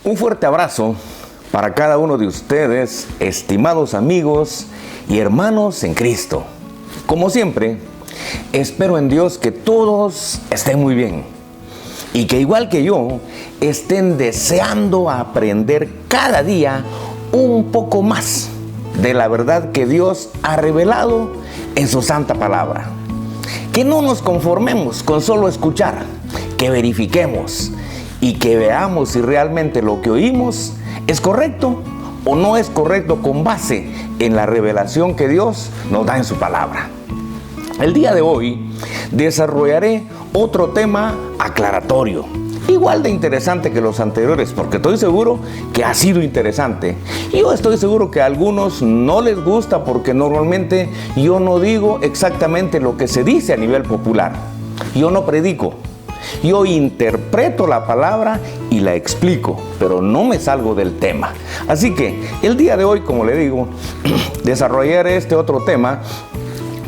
Un fuerte abrazo para cada uno de ustedes, estimados amigos y hermanos en Cristo. Como siempre, espero en Dios que todos estén muy bien y que igual que yo, estén deseando aprender cada día un poco más de la verdad que Dios ha revelado en su santa palabra. Que no nos conformemos con solo escuchar, que verifiquemos y que veamos si realmente lo que oímos es correcto o no es correcto con base en la revelación que Dios nos da en su palabra. El día de hoy desarrollaré otro tema aclaratorio, igual de interesante que los anteriores, porque estoy seguro que ha sido interesante. Yo estoy seguro que a algunos no les gusta porque normalmente yo no digo exactamente lo que se dice a nivel popular. Yo no predico. Yo interpreto la palabra y la explico, pero no me salgo del tema. Así que el día de hoy, como le digo, desarrollaré este otro tema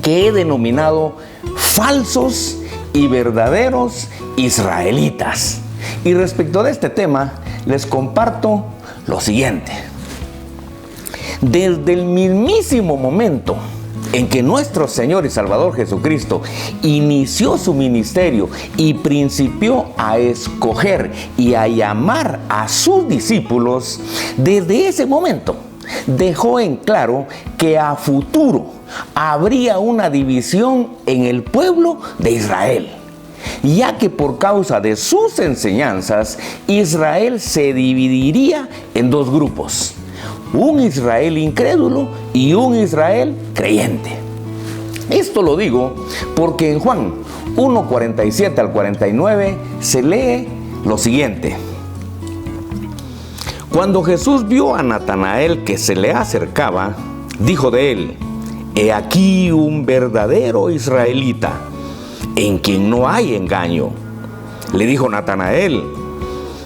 que he denominado falsos y verdaderos israelitas. Y respecto de este tema, les comparto lo siguiente. Desde el mismísimo momento en que nuestro Señor y Salvador Jesucristo inició su ministerio y principió a escoger y a llamar a sus discípulos, desde ese momento dejó en claro que a futuro habría una división en el pueblo de Israel, ya que por causa de sus enseñanzas, Israel se dividiría en dos grupos: un Israel incrédulo y un Israel creyente. Esto lo digo porque en Juan 1:47 al 49 se lee lo siguiente. Cuando Jesús vio a Natanael que se le acercaba, dijo de él: He aquí un verdadero israelita, en quien no hay engaño. Le dijo Natanael: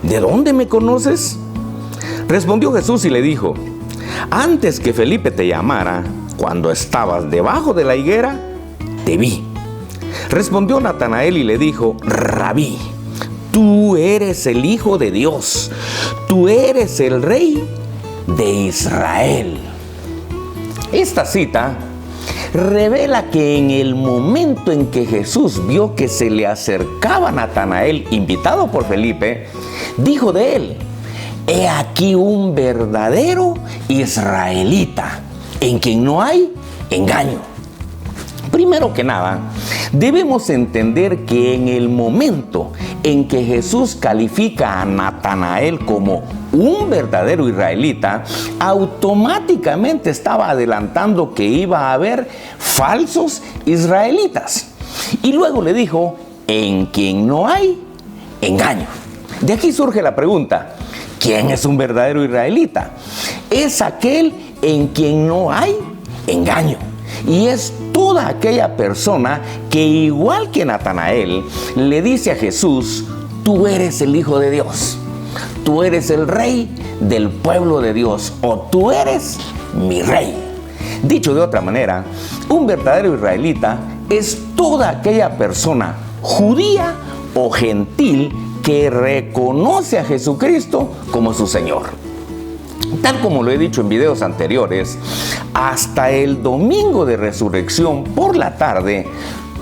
¿De dónde me conoces? Respondió Jesús y le dijo: Antes que Felipe te llamara, cuando estabas debajo de la higuera, te vi. Respondió Natanael y le dijo: Rabí, tú eres el Hijo de Dios, tú eres el Rey de Israel. Esta cita revela que en el momento en que Jesús vio que se le acercaba Natanael, invitado por Felipe, dijo de él: He aquí un verdadero israelita, en quien no hay engaño. Primero que nada, debemos entender que en el momento en que Jesús califica a Natanael como un verdadero israelita, automáticamente estaba adelantando que iba a haber falsos israelitas. Y luego le dijo: en quien no hay engaño. De aquí surge la pregunta: ¿quién es un verdadero israelita? Es aquel en quien no hay engaño. Y es toda aquella persona que, igual que Natanael, le dice a Jesús: tú eres el Hijo de Dios, tú eres el Rey del pueblo de Dios, o tú eres mi Rey. Dicho de otra manera, un verdadero israelita es toda aquella persona judía o gentil que reconoce a Jesucristo como su Señor. Tal como lo he dicho en videos anteriores, hasta el domingo de resurrección por la tarde,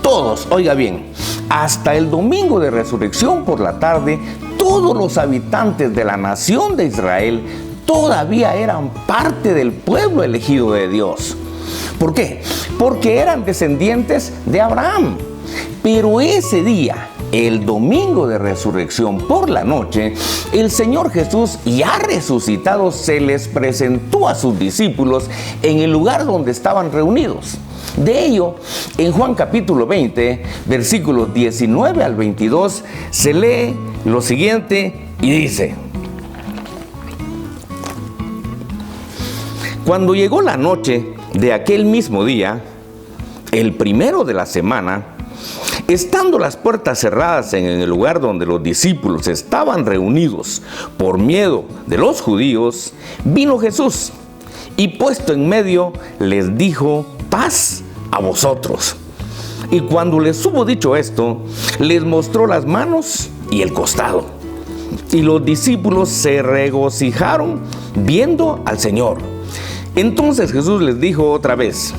todos, oiga bien, hasta el domingo de resurrección por la tarde, todos los habitantes de la nación de Israel todavía eran parte del pueblo elegido de Dios. ¿Por qué? Porque eran descendientes de Abraham. Pero ese día, el domingo de resurrección por la noche, el Señor Jesús, ya resucitado, se les presentó a sus discípulos en el lugar donde estaban reunidos. De ello, en Juan capítulo 20, versículos 19 al 22, se lee lo siguiente y dice: Cuando llegó la noche de aquel mismo día, el primero de la semana, estando las puertas cerradas en el lugar donde los discípulos estaban reunidos por miedo de los judíos, vino Jesús y, puesto en medio, les dijo: paz a vosotros. Y cuando les hubo dicho esto, les mostró las manos y el costado. y los discípulos se regocijaron viendo al Señor. Entonces Jesús les dijo otra vez: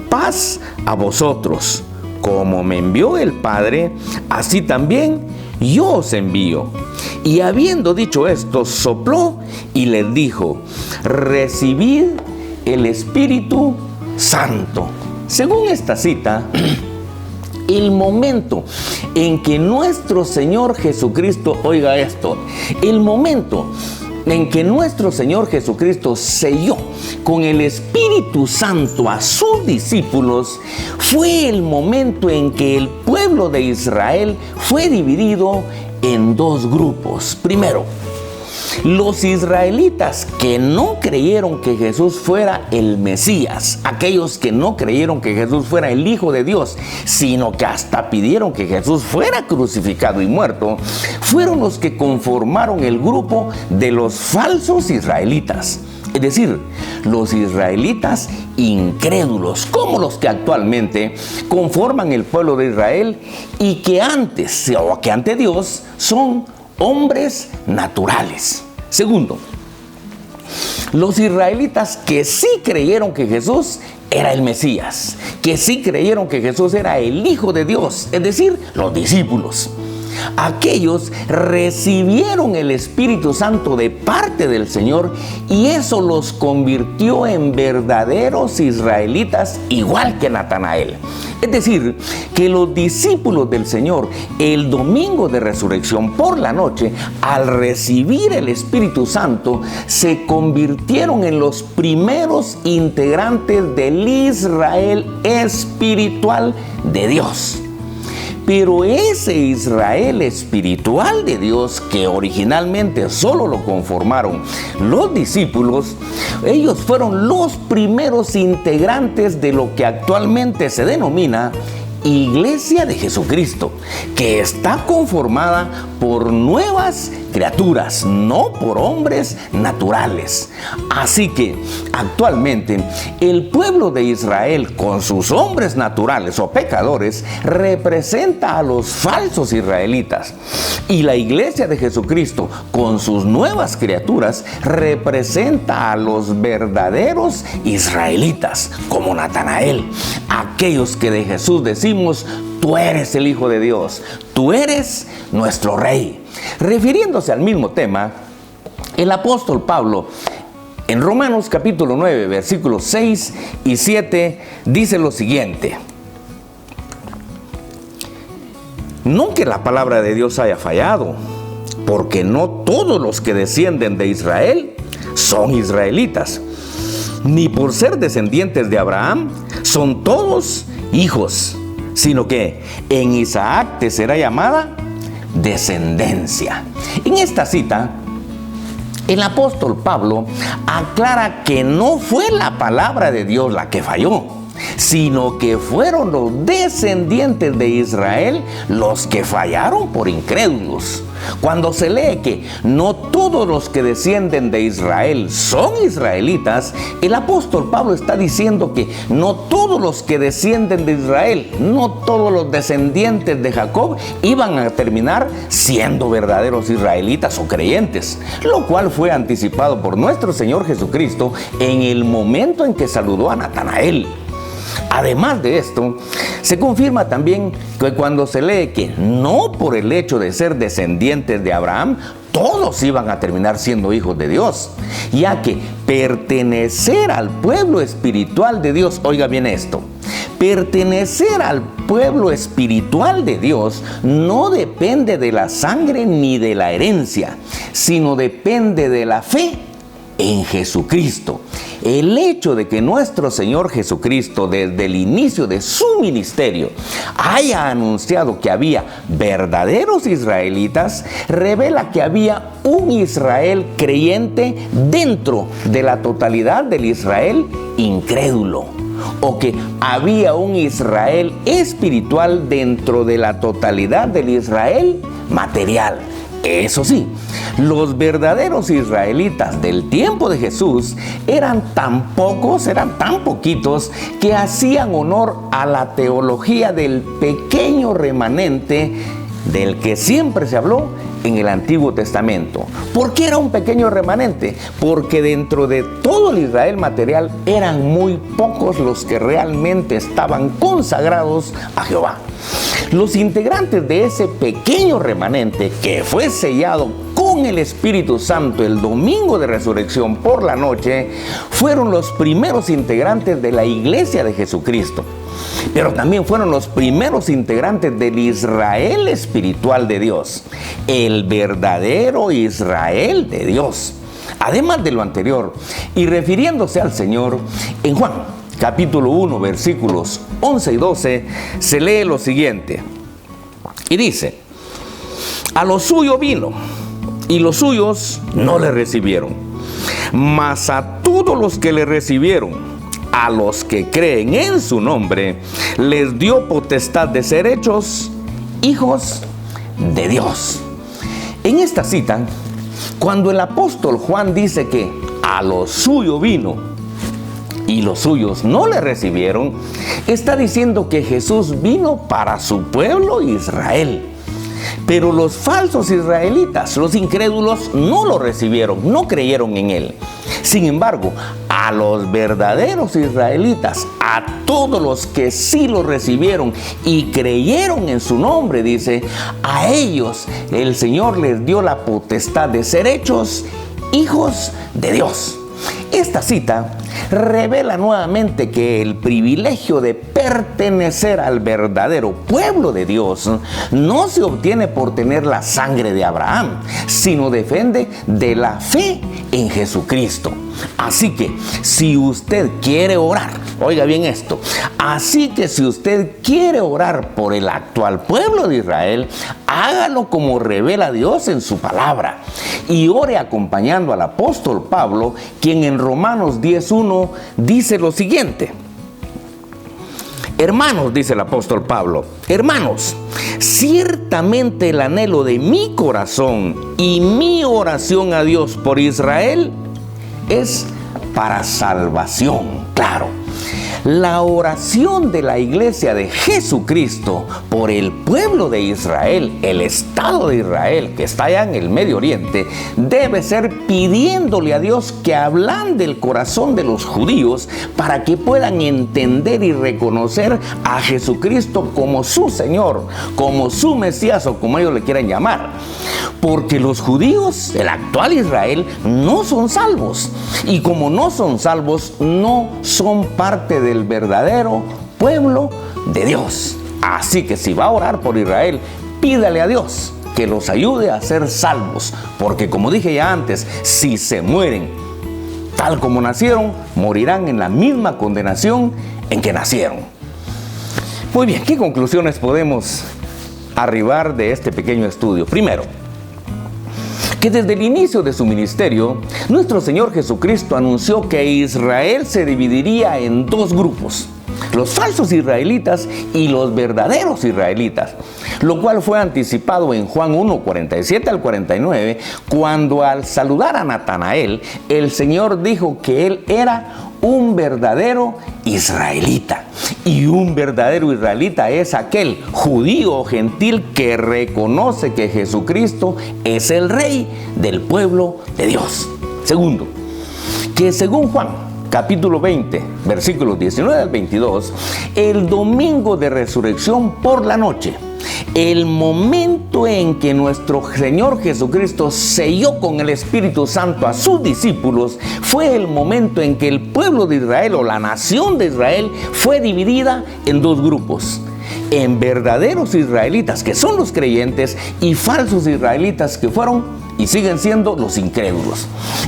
paz a vosotros. Como me envió el Padre, así también yo os envío. Y habiendo dicho esto, sopló y les dijo: recibid el Espíritu Santo. Según esta cita, el momento en que nuestro Señor Jesucristo, oiga esto, el momento en que nuestro Señor Jesucristo selló con el Espíritu Santo a sus discípulos, fue el momento en que el pueblo de Israel fue dividido en dos grupos. Primero, los israelitas que no creyeron que Jesús fuera el Mesías, aquellos que no creyeron que Jesús fuera el Hijo de Dios, sino que hasta pidieron que Jesús fuera crucificado y muerto, fueron los que conformaron el grupo de los falsos israelitas. Es decir, los israelitas incrédulos, como los que actualmente conforman el pueblo de Israel y que ante Dios son hombres naturales. Segundo, los israelitas que sí creyeron que Jesús era el Mesías, que sí creyeron que Jesús era el Hijo de Dios, es decir, los discípulos. Aquellos recibieron el Espíritu Santo de parte del Señor y eso los convirtió en verdaderos israelitas, igual que Natanael. Es decir, que los discípulos del Señor el domingo de resurrección por la noche, al recibir el Espíritu Santo, se convirtieron en los primeros integrantes del Israel espiritual de Dios. Pero ese Israel espiritual de Dios, que originalmente solo lo conformaron los discípulos, ellos fueron los primeros integrantes de lo que actualmente se denomina Iglesia de Jesucristo, que está conformada por nuevas criaturas, no por hombres naturales. Así que actualmente el pueblo de Israel, con sus hombres naturales o pecadores, representa a los falsos israelitas, y la Iglesia de Jesucristo, con sus nuevas criaturas, representa a los verdaderos israelitas, como Natanael, aquellos que de Jesús decimos: tú eres el Hijo de Dios, tú eres nuestro Rey. Refiriéndose al mismo tema, el apóstol Pablo, en Romanos capítulo 9, versículos 6 y 7, dice lo siguiente: no que la palabra de Dios haya fallado, porque no todos los que descienden de Israel son israelitas, ni por ser descendientes de Abraham son todos hijos, sino que en Isaac te será llamada descendencia. En esta cita, el apóstol Pablo aclara que no fue la palabra de Dios la que falló, sino que fueron los descendientes de Israel los que fallaron por incrédulos. Cuando se lee que no todos los que descienden de Israel son israelitas, el apóstol Pablo está diciendo que no todos los que descienden de Israel, no todos los descendientes de Jacob iban a terminar siendo verdaderos israelitas o creyentes, lo cual fue anticipado por nuestro Señor Jesucristo en el momento en que saludó a Natanael. Además de esto, se confirma también que cuando se lee que no por el hecho de ser descendientes de Abraham, todos iban a terminar siendo hijos de Dios, ya que pertenecer al pueblo espiritual de Dios, oiga bien esto, pertenecer al pueblo espiritual de Dios no depende de la sangre ni de la herencia, sino depende de la fe en Jesucristo. El hecho de que nuestro Señor Jesucristo, desde el inicio de su ministerio, haya anunciado que había verdaderos israelitas, revela que había un Israel creyente dentro de la totalidad del Israel incrédulo, o que había un Israel espiritual dentro de la totalidad del Israel material. Eso sí, los verdaderos israelitas del tiempo de Jesús eran tan poquitos, que hacían honor a la teología del pequeño remanente del que siempre se habló en el Antiguo Testamento. ¿Por qué era un pequeño remanente? Porque dentro de todo el Israel material eran muy pocos los que realmente estaban consagrados a Jehová. Los integrantes de ese pequeño remanente que fue sellado con el Espíritu Santo el domingo de resurrección por la noche fueron los primeros integrantes de la iglesia de Jesucristo. Pero también fueron los primeros integrantes del Israel espiritual de Dios, el verdadero Israel de Dios. Además de lo anterior, y refiriéndose al Señor, en Juan capítulo 1, versículos 11 y 12, se lee lo siguiente, y dice: a lo suyo vino, y los suyos no le recibieron, mas a todos los que le recibieron, a los que creen en su nombre, les dio potestad de ser hechos hijos de Dios. En esta cita, cuando el apóstol Juan dice que a lo suyo vino y los suyos no le recibieron, está diciendo que Jesús vino para su pueblo Israel. Pero los falsos israelitas, los incrédulos, no lo recibieron, no creyeron en él. Sin embargo, a los verdaderos israelitas, a todos los que sí lo recibieron y creyeron en su nombre, dice, a ellos el Señor les dio la potestad de ser hechos hijos de Dios. Esta cita revela nuevamente que el privilegio de pertenecer al verdadero pueblo de Dios no se obtiene por tener la sangre de Abraham, sino depende de la fe en Jesucristo. Así que si usted quiere orar, oiga bien esto, así que si usted quiere orar por el actual pueblo de Israel, hágalo como revela Dios en su palabra y ore acompañando al apóstol Pablo, quien en Romanos 10:1 dice lo siguiente: hermanos, dice el apóstol Pablo, hermanos, ciertamente el anhelo de mi corazón y mi oración a Dios por Israel es para salvación. Claro, la oración de la iglesia de Jesucristo por el pueblo de Israel, el Estado de Israel que está allá en el Medio Oriente, debe ser pidiéndole a Dios que ablande el corazón de los judíos para que puedan entender y reconocer a Jesucristo como su Señor, como su Mesías o como ellos le quieran llamar. Porque los judíos, el actual Israel, no son salvos. Y como no son salvos, no son parte del verdadero pueblo de Dios. Así que si va a orar por Israel, pídale a Dios que los ayude a ser salvos. Porque como dije ya antes, si se mueren tal como nacieron, morirán en la misma condenación en que nacieron. Muy bien, ¿qué conclusiones podemos arribar de este pequeño estudio? Primero, que desde el inicio de su ministerio, nuestro Señor Jesucristo anunció que Israel se dividiría en dos grupos: los falsos israelitas y los verdaderos israelitas, lo cual fue anticipado en Juan 1:47 al 49, cuando al saludar a Natanael, el Señor dijo que él era un verdadero israelita. Y un verdadero israelita es aquel judío o gentil que reconoce que Jesucristo es el Rey del pueblo de Dios. Segundo, que según Juan capítulo 20, versículos 19 al 22, el domingo de resurrección por la noche, el momento en que nuestro Señor Jesucristo selló con el Espíritu Santo a sus discípulos, fue el momento en que el pueblo de Israel o la nación de Israel fue dividida en dos grupos: en verdaderos israelitas, que son los creyentes, y falsos israelitas, que fueron y siguen siendo los incrédulos.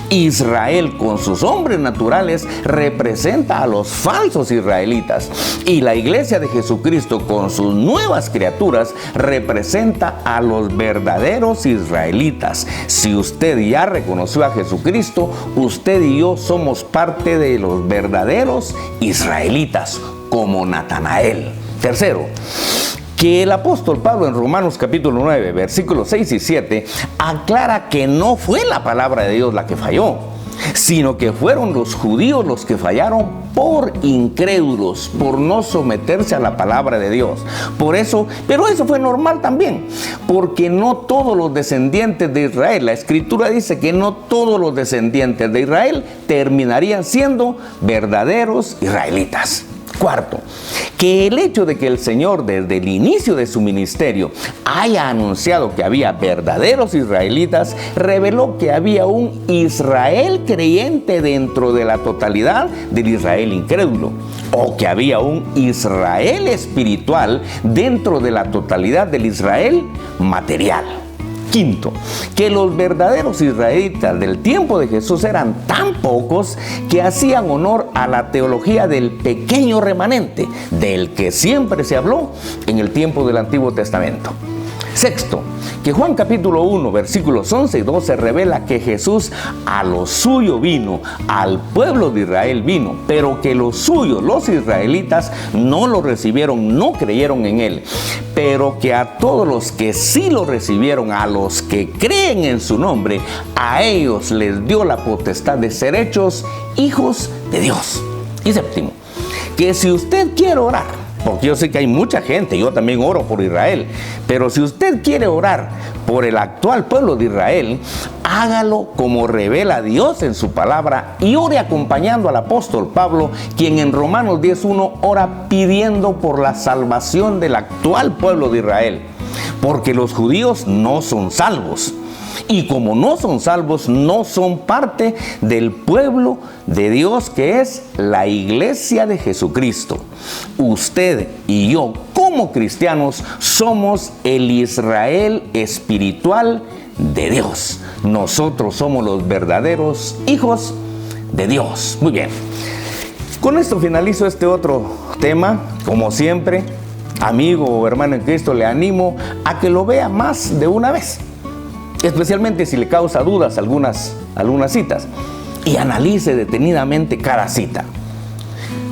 Israel, con sus hombres naturales, representa a los falsos israelitas, y la iglesia de Jesucristo, con sus nuevas criaturas, representa a los verdaderos israelitas. Si usted ya reconoció a Jesucristo, usted y yo somos parte de los verdaderos israelitas, como Natanael. Tercero, que el apóstol Pablo en Romanos capítulo 9, versículos 6 y 7, aclara que no fue la palabra de Dios la que falló, sino que fueron los judíos los que fallaron por incrédulos, por no someterse a la palabra de Dios. Por eso, pero eso fue normal también, porque no todos los descendientes de Israel, la Escritura dice que no todos los descendientes de Israel terminarían siendo verdaderos israelitas. Cuarto, que el hecho de que el Señor desde el inicio de su ministerio haya anunciado que había verdaderos israelitas, reveló que había un Israel creyente dentro de la totalidad del Israel incrédulo, o que había un Israel espiritual dentro de la totalidad del Israel material. Quinto, que los verdaderos israelitas del tiempo de Jesús eran tan pocos que hacían honor a la teología del pequeño remanente, del que siempre se habló en el tiempo del Antiguo Testamento. Sexto, que Juan capítulo 1, versículos 11 y 12 revela que Jesús a lo suyo vino, al pueblo de Israel vino, pero que los suyos, los israelitas, no lo recibieron, no creyeron en él, pero que a todos los que sí lo recibieron, a los que creen en su nombre, a ellos les dio la potestad de ser hechos hijos de Dios. Y séptimo, que si usted quiere orar, porque yo sé que hay mucha gente, yo también oro por Israel, pero si usted quiere orar por el actual pueblo de Israel, hágalo como revela Dios en su palabra y ore acompañando al apóstol Pablo, quien en Romanos 10:1 ora pidiendo por la salvación del actual pueblo de Israel, porque los judíos no son salvos. Y como no son salvos, no son parte del pueblo de Dios, que es la iglesia de Jesucristo. Usted y yo, como cristianos, somos el Israel espiritual de Dios. Nosotros somos los verdaderos hijos de Dios. Muy bien. Con esto finalizo este otro tema. Como siempre, amigo o hermano en Cristo, le animo a que lo vea más de una vez, especialmente si le causa dudas algunas citas, y analice detenidamente cada cita.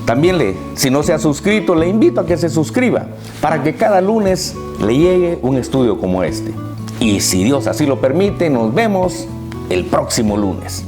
También si no se ha suscrito, le invito a que se suscriba para que cada lunes le llegue un estudio como este. Y si Dios así lo permite, nos vemos el próximo lunes.